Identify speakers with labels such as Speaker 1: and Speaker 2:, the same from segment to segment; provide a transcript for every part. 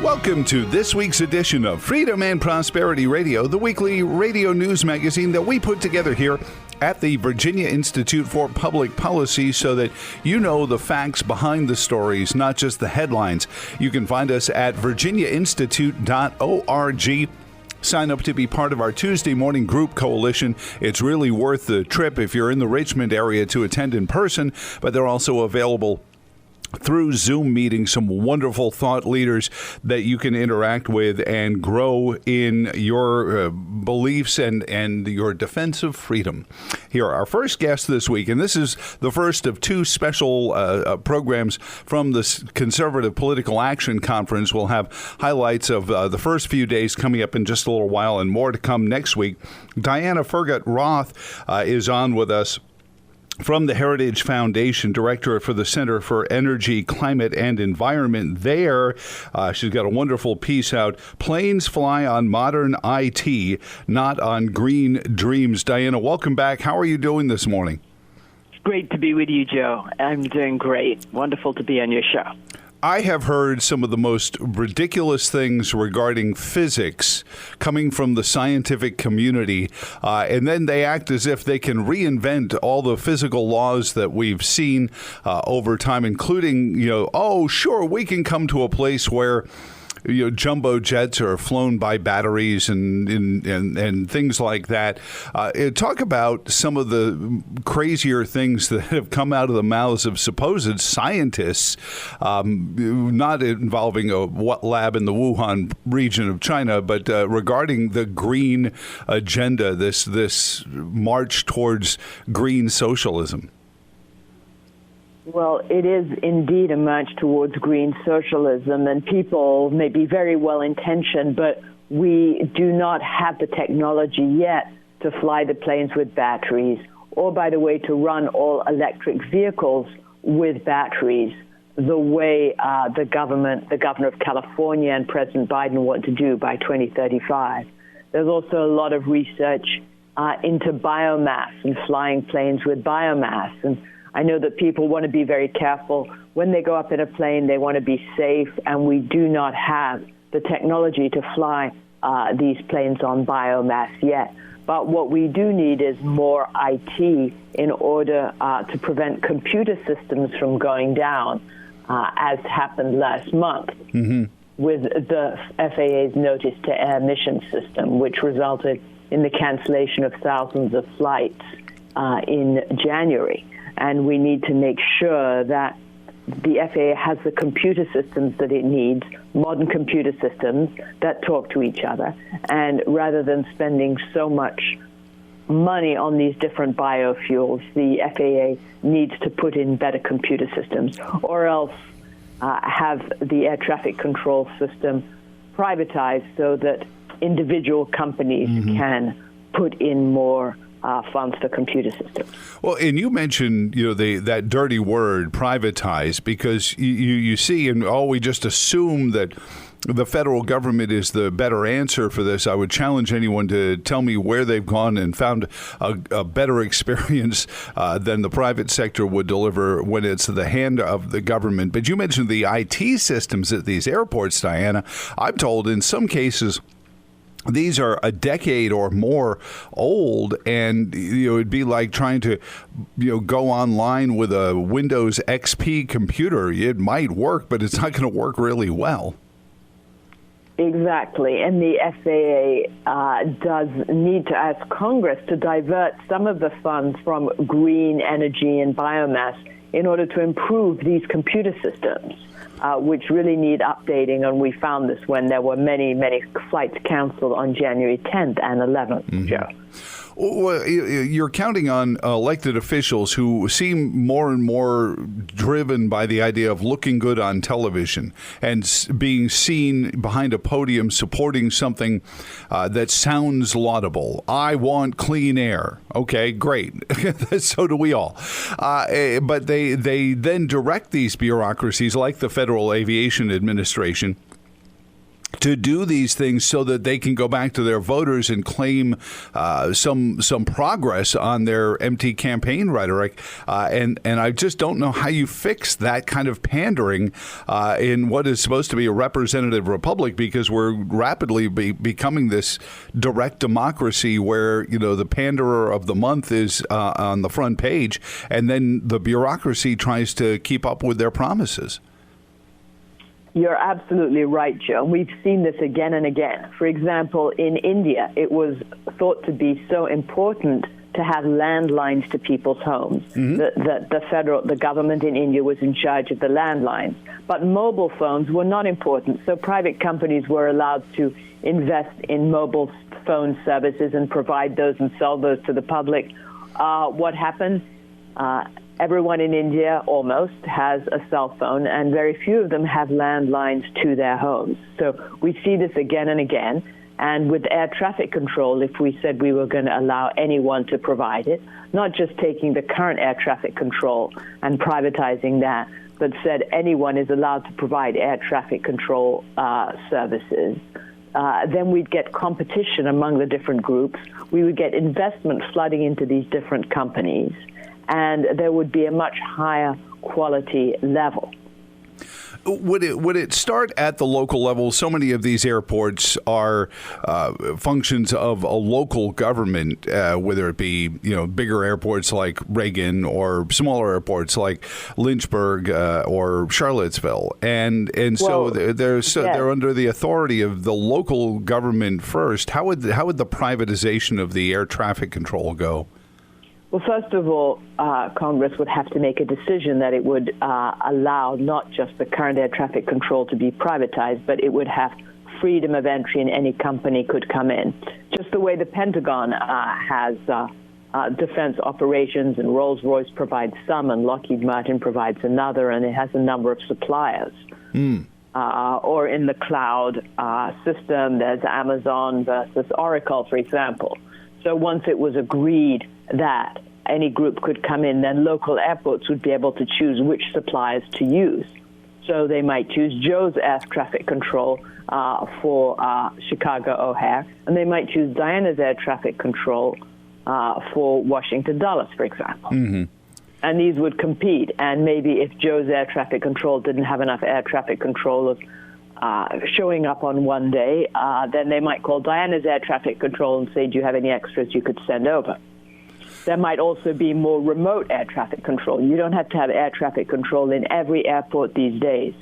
Speaker 1: Welcome to this week's edition of Freedom and Prosperity Radio, the weekly radio news magazine that we put together here at the Virginia Institute for Public Policy so that you know the facts behind the stories, not just the headlines. You can find us at virginiainstitute.org. Sign up to be part of our Tuesday morning group coalition. It's really worth the trip if you're in the Richmond area to attend in person, but they're also available through Zoom meetings, some wonderful thought leaders that you can interact with and grow in your beliefs and your defense of freedom. Here, our first guest this week, and this is the first of two special programs from the Conservative Political Action Conference. We'll have highlights of the first few days coming up in just a little while and more to come next week. Diana Furchtgott-Roth is on with us from the Heritage Foundation, director for the Center for Energy, Climate, and Environment there. She's got a wonderful piece out, Planes Fly on Modern IT, Not on Green Dreams. Diana, welcome back. How are you doing this morning?
Speaker 2: It's great to be with you, Joe. I'm doing great. Wonderful to be on your show.
Speaker 1: I have heard some of the most ridiculous things regarding physics coming from the scientific community, and then they act as if they can reinvent all the physical laws that we've seen over time, including, oh, sure, we can come to a place where jumbo jets are flown by batteries and things like that. Talk about some of the crazier things that have come out of the mouths of supposed scientists, not involving a lab in the Wuhan region of China, but regarding the green agenda, this march towards green socialism.
Speaker 2: Well, it is indeed a march towards green socialism, and people may be very well-intentioned, but we do not have the technology yet to fly the planes with batteries, or, by the way, to run all electric vehicles with batteries, the way the governor of California and President Biden want to do by 2035. There's also a lot of research into biomass and flying planes with biomass, and I know that people want to be very careful. When they go up in a plane, they want to be safe, and we do not have the technology to fly these planes on biomass yet. But what we do need is more IT in order to prevent computer systems from going down, as happened last month with the FAA's notice to air mission system, which resulted in the cancellation of thousands of flights in January. And we need to make sure that the FAA has the computer systems that it needs, modern computer systems that talk to each other. And rather than spending so much money on these different biofuels, the FAA needs to put in better computer systems, or else have the air traffic control system privatized so that individual companies can put in more funds for computer systems.
Speaker 1: Well, and you mentioned, that dirty word, privatize, because you see, and we just assume that the federal government is the better answer for this. I would challenge anyone to tell me where they've gone and found a better experience than the private sector would deliver when it's the hand of the government. But you mentioned the IT systems at these airports, Diana. I'm told in some cases these are a decade or more old, and it'd be like trying to go online with a Windows XP computer. It might work, but it's not going to work really well.
Speaker 2: Exactly, and the FAA does need to ask Congress to divert some of the funds from green energy and biomass in order to improve these computer systems, which really need updating. And we found this when there were many, many flights canceled on January 10th and 11th, Joe.
Speaker 1: Well, you're counting on elected officials who seem more and more driven by the idea of looking good on television and being seen behind a podium supporting something that sounds laudable. I want clean air. Okay, great. So do we all. But they then direct these bureaucracies like the Federal Aviation Administration to do these things so that they can go back to their voters and claim some progress on their empty campaign rhetoric. And I just don't know how you fix that kind of pandering in what is supposed to be a representative republic, because we're rapidly becoming this direct democracy where, the panderer of the month is on the front page, and then the bureaucracy tries to keep up with their promises.
Speaker 2: You're absolutely right, Joe. We've seen this again and again. For example, in India, it was thought to be so important to have landlines to people's homes. The government in India was in charge of the landlines. But mobile phones were not important, so private companies were allowed to invest in mobile phone services and provide those and sell those to the public. What happened? Everyone in India almost has a cell phone, and very few of them have landlines to their homes. So we see this again and again. And with air traffic control, if we said we were going to allow anyone to provide it, not just taking the current air traffic control and privatizing that, but said anyone is allowed to provide air traffic control services, then we'd get competition among the different groups. We would get investment flooding into these different companies, and there would be a much higher quality level.
Speaker 1: Would it start at the local level? So many of these airports are functions of a local government, whether it be bigger airports like Reagan or smaller airports like Lynchburg or Charlottesville, and so they're under the authority of the local government first. How would the privatization of the air traffic control go?
Speaker 2: Well, first of all, Congress would have to make a decision that it would allow not just the current air traffic control to be privatized, but it would have freedom of entry and any company could come in. Just the way the Pentagon has defense operations, and Rolls-Royce provides some, and Lockheed Martin provides another, and it has a number of suppliers. Or in the cloud system, there's Amazon versus Oracle, for example. So once it was agreed that any group could come in, then local airports would be able to choose which suppliers to use. So they might choose Joe's air traffic control for Chicago O'Hare, and they might choose Diana's air traffic control for Washington Dulles, for example. And these would compete. And maybe if Joe's air traffic control didn't have enough air traffic controllers showing up on one day, then they might call Diana's air traffic control and say, do you have any extras you could send over? There might also be more remote air traffic control. You don't have to have air traffic control in every airport these days.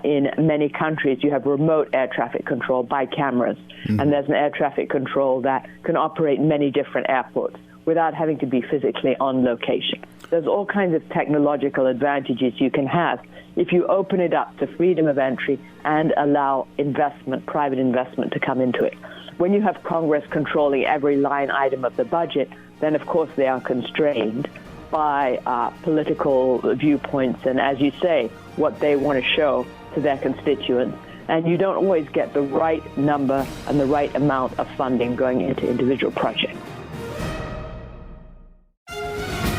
Speaker 2: In many countries, you have remote air traffic control by cameras, and there's an air traffic control that can operate in many different airports without having to be physically on location. There's all kinds of technological advantages you can have if you open it up to freedom of entry and allow investment, private investment, to come into it. When you have Congress controlling every line item of the budget, then of course they are constrained by political viewpoints and, as you say, what they want to show to their constituents. And you don't always get the right number and the right amount of funding going into individual projects.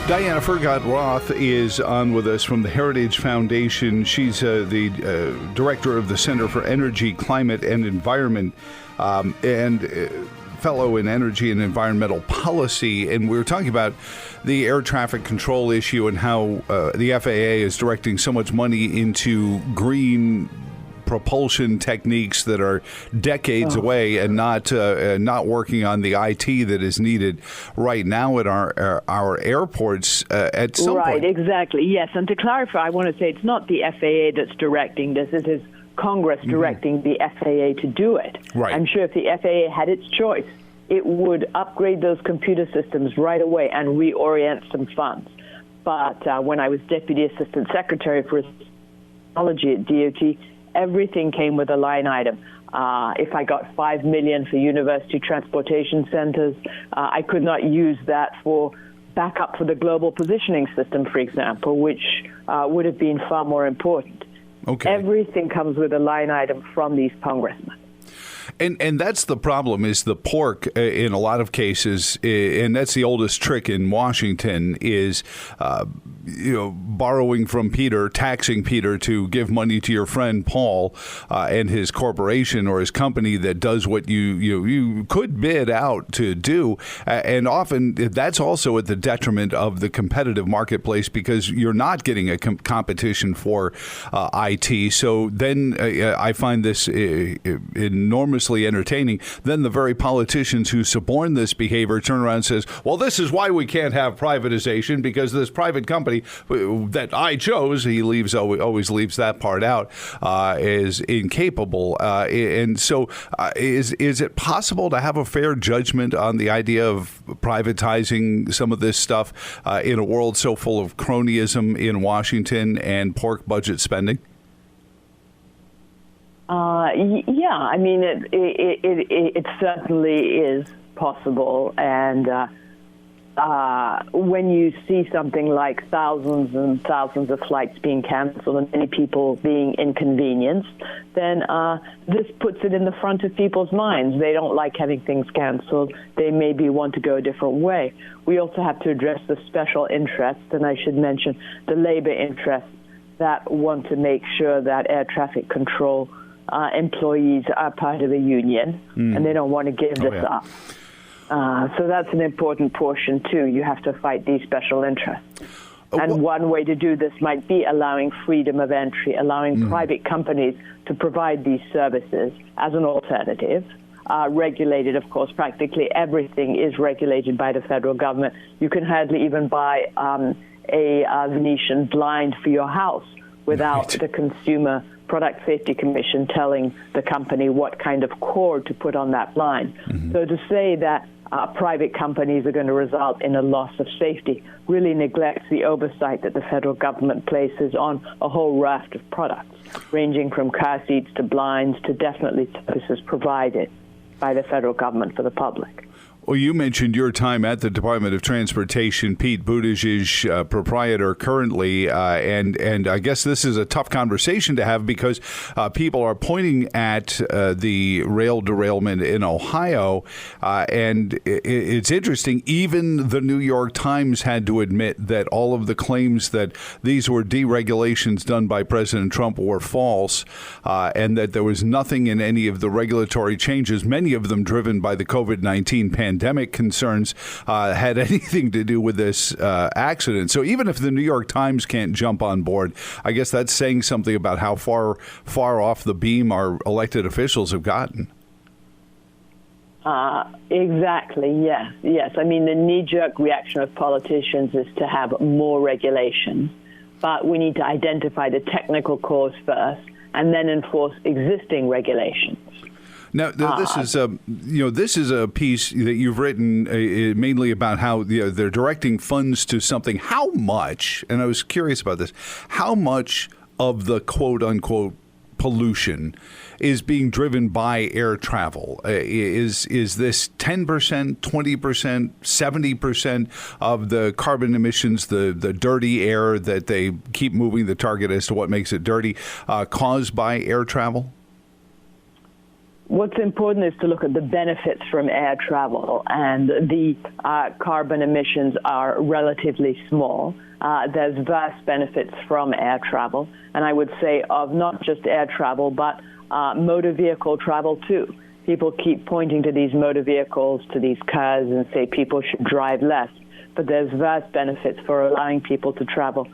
Speaker 1: Diana Furchtgott-Roth is on with us from the Heritage Foundation. She's the director of the Center for Energy, Climate, and Environment, and fellow in energy and environmental policy. And we were talking about the air traffic control issue and how the FAA is directing so much money into green propulsion techniques that are decades away and not working on the IT that is needed right now at our airports at some point.
Speaker 2: Right, exactly. Yes, and to clarify, I want to say it's not the FAA that's directing this. It is Congress directing the FAA to do it.
Speaker 1: Right.
Speaker 2: I'm sure if the FAA had its choice, it would upgrade those computer systems right away and reorient some funds. But when I was Deputy Assistant Secretary for Technology at DOT, everything came with a line item. If I got $5 million for university transportation centers, I could not use that for backup for the global positioning system, for example, which would have been far more important.
Speaker 1: Okay.
Speaker 2: Everything comes with a line item from these congressmen.
Speaker 1: And that's the problem, is the pork in a lot of cases, and that's the oldest trick in Washington, is borrowing from Peter, taxing Peter to give money to your friend Paul and his corporation or his company that does what you could bid out to do. And often that's also at the detriment of the competitive marketplace because you're not getting a competition for IT. So then I find this enormously entertaining. Then the very politicians who suborn this behavior turn around and says, well, this is why we can't have privatization because this private company that I chose, he always leaves that part out, is incapable. And so is it possible to have a fair judgment on the idea of privatizing some of this stuff in a world so full of cronyism in Washington and pork budget spending?
Speaker 2: Yeah, I mean, it certainly is possible. And when you see something like thousands and thousands of flights being canceled and many people being inconvenienced, then this puts it in the front of people's minds. They don't like having things canceled. They maybe want to go a different way. We also have to address the special interests, and I should mention the labor interests that want to make sure that air traffic control employees are part of a union, and they don't want to give this up. So that's an important portion, too. You have to fight these special interests. And one way to do this might be allowing freedom of entry, allowing private companies to provide these services as an alternative. Regulated, of course, practically everything is regulated by the federal government. You can hardly even buy a Venetian blind for your house without the Consumer Product Safety Commission telling the company what kind of cord to put on that blind. So to say that private companies are going to result in a loss of safety really neglects the oversight that the federal government places on a whole raft of products, ranging from car seats to blinds to definitely services provided by the federal government for the public.
Speaker 1: Well, you mentioned your time at the Department of Transportation, Pete Buttigieg, proprietor currently, and I guess this is a tough conversation to have because people are pointing at the rail derailment in Ohio, and it's interesting. Even the New York Times had to admit that all of the claims that these were deregulations done by President Trump were false, and that there was nothing in any of the regulatory changes, many of them driven by the COVID-19 pandemic concerns, had anything to do with this accident. So even if the New York Times can't jump on board, I guess that's saying something about how far off the beam our elected officials have gotten.
Speaker 2: Exactly, yes. I mean, the knee-jerk reaction of politicians is to have more regulations, but we need to identify the technical cause first and then enforce existing regulations.
Speaker 1: Now, this is a piece that you've written mainly about how they're directing funds to something. How much, and I was curious about this, how much of the quote-unquote pollution is being driven by air travel? Is this 10%, 20%, 70% of the carbon emissions, the dirty air that they keep moving the target as to what makes it dirty, caused by air travel?
Speaker 2: What's important is to look at the benefits from air travel, and the carbon emissions are relatively small. There's vast benefits from air travel, and I would say of not just air travel, but motor vehicle travel too. People keep pointing to these motor vehicles, to these cars, and say people should drive less, but there's vast benefits for allowing people to travel,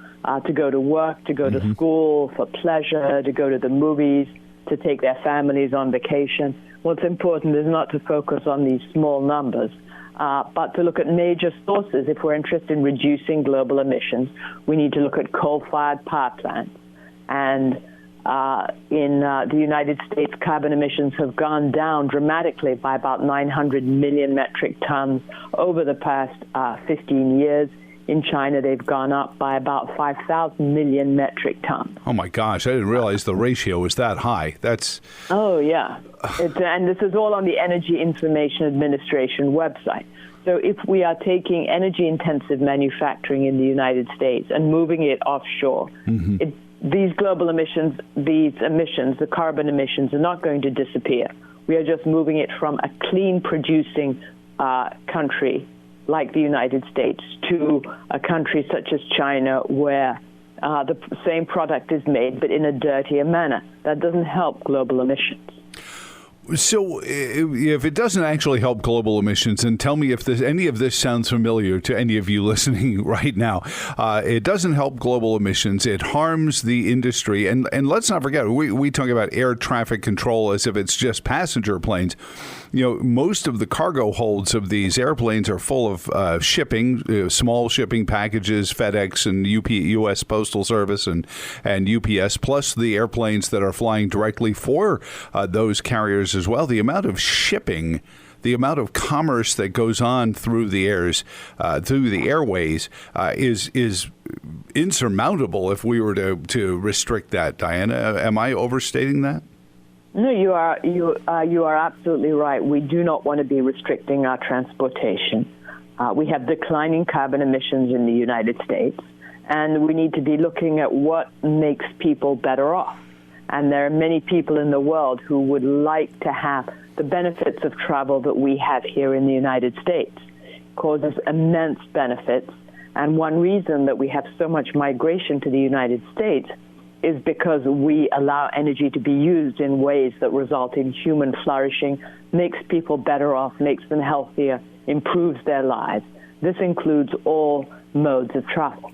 Speaker 2: to go to work, to go to school, for pleasure, to go to the movies, to take their families on vacation. What's important is not to focus on these small numbers, but to look at major sources. If we're interested in reducing global emissions, we need to look at coal-fired power plants. And in the United States, carbon emissions have gone down dramatically by about 900 million metric tons over the past 15 years. In China, they've gone up by about 5,000 million metric tons.
Speaker 1: Oh, my gosh. I didn't realize the ratio was that high. That's...
Speaker 2: Oh, yeah. And this is all on the Energy Information Administration website. So if we are taking energy-intensive manufacturing in the United States and moving it offshore, these global emissions, the carbon emissions, are not going to disappear. We are just moving it from a clean-producing country like the United States to a country such as China where the same product is made but in a dirtier manner. That doesn't help global emissions.
Speaker 1: So if it doesn't actually help global emissions, and tell me if any of this sounds familiar to any of you listening right now. It doesn't help global emissions. It harms the industry. And let's not forget, we talk about air traffic control as if it's just passenger planes. You know, most of the cargo holds of these airplanes are full of shipping, small shipping packages, FedEx and U.S. Postal Service and UPS, plus the airplanes that are flying directly for those carriers as well. The amount of shipping, the amount of commerce that goes on through the through the airways is insurmountable if we were to restrict that. Diana, am I overstating that?
Speaker 2: No, you are absolutely right. We do not want to be restricting our transportation. We have declining carbon emissions in the United States, and we need to be looking at what makes people better off. And there are many people in the world who would like to have the benefits of travel that we have here in the United States. It causes immense benefits, and one reason that we have so much migration to the United States is because we allow energy to be used in ways that result in human flourishing, makes people better off, makes them healthier, improves their lives. This includes all modes of travel.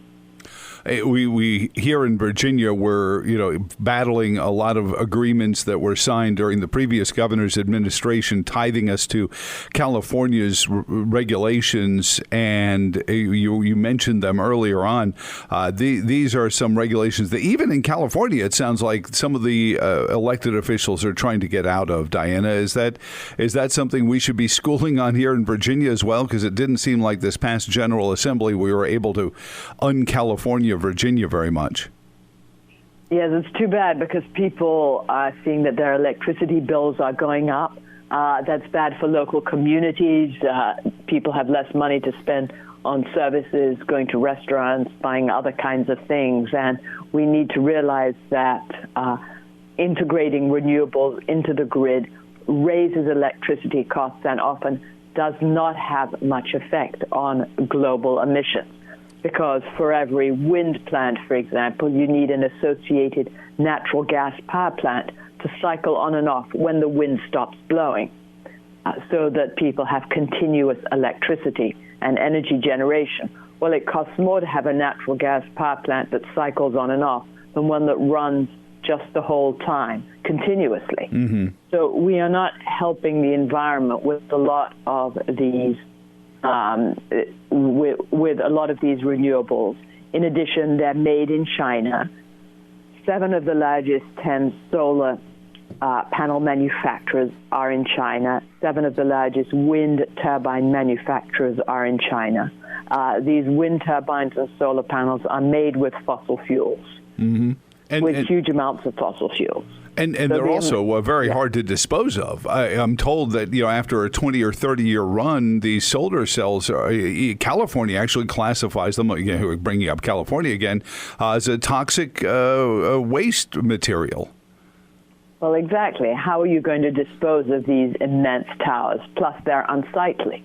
Speaker 1: We here in Virginia were, battling a lot of agreements that were signed during the previous governor's administration, tithing us to California's regulations. And you mentioned them earlier on. These are some regulations that even in California, it sounds like some of the elected officials are trying to get out of. Diana, is that something we should be schooling on here in Virginia as well? Because it didn't seem like this past General Assembly we were able to un-California Virginia very much.
Speaker 2: Yes, it's too bad because people are seeing that their electricity bills are going up. That's bad for local communities. People have less money to spend on services, going to restaurants, buying other kinds of things. And we need to realize that integrating renewables into the grid raises electricity costs and often does not have much effect on global emissions. Because for every wind plant, for example, you need an associated natural gas power plant to cycle on and off when the wind stops blowing, so that people have continuous electricity and energy generation. Well, it costs more to have a natural gas power plant that cycles on and off than one that runs just the whole time, continuously. Mm-hmm. So we are not helping the environment with a lot of these with a lot of these renewables. In addition, they're made in China. 7 of the largest 10 solar panel manufacturers are in China. 7 of the largest wind turbine manufacturers are in China. These wind turbines and solar panels are made with fossil fuels, huge amounts of fossil fuels.
Speaker 1: And they're also very hard to dispose of. I'm told that after a 20 or 30-year run, these solar cells, California actually classifies them, bringing up California again, as a toxic waste material.
Speaker 2: Well, exactly. How are you going to dispose of these immense towers? Plus, they're unsightly.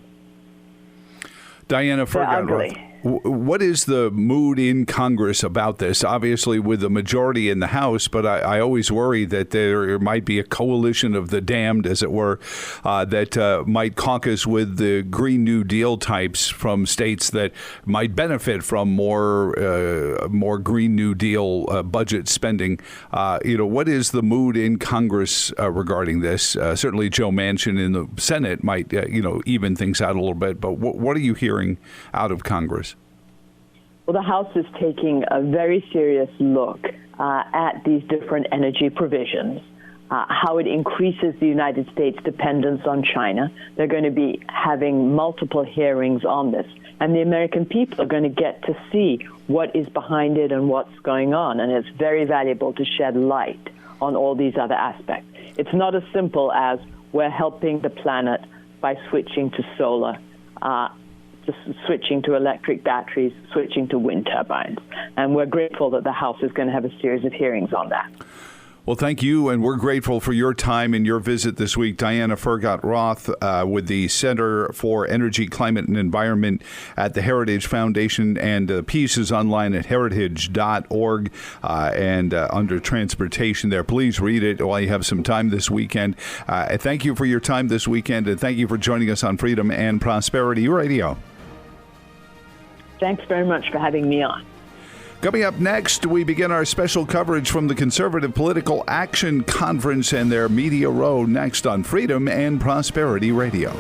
Speaker 1: Diana Furchtgott-Roth, what is the mood in Congress about this? Obviously, with the majority in the House, but I always worry that there might be a coalition of the damned, as it were, that might caucus with the Green New Deal types from states that might benefit from more Green New Deal budget spending. What is the mood in Congress regarding this? Certainly, Joe Manchin in the Senate might, even things out a little bit. But what are you hearing out of Congress?
Speaker 2: Well, the House is taking a very serious look at these different energy provisions, how it increases the United States' dependence on China. They're going to be having multiple hearings on this, and the American people are going to get to see what is behind it and what's going on, and it's very valuable to shed light on all these other aspects. It's not as simple as we're helping the planet by switching to solar, switching to electric batteries, switching to wind turbines. And we're grateful that the House is going to have a series of hearings on that.
Speaker 1: Well, thank you, and we're grateful for your time and your visit this week. Diana Furchtgott-Roth with the Center for Energy, Climate, and Environment at the Heritage Foundation, and the piece is online at heritage.org and under transportation there. Please read it while you have some time this weekend. Thank you for your time this weekend, and thank you for joining us on Freedom and Prosperity Radio.
Speaker 2: Thanks very much for having me on.
Speaker 1: Coming up next, we begin our special coverage from the Conservative Political Action Conference and their Media Row next on Freedom and Prosperity Radio.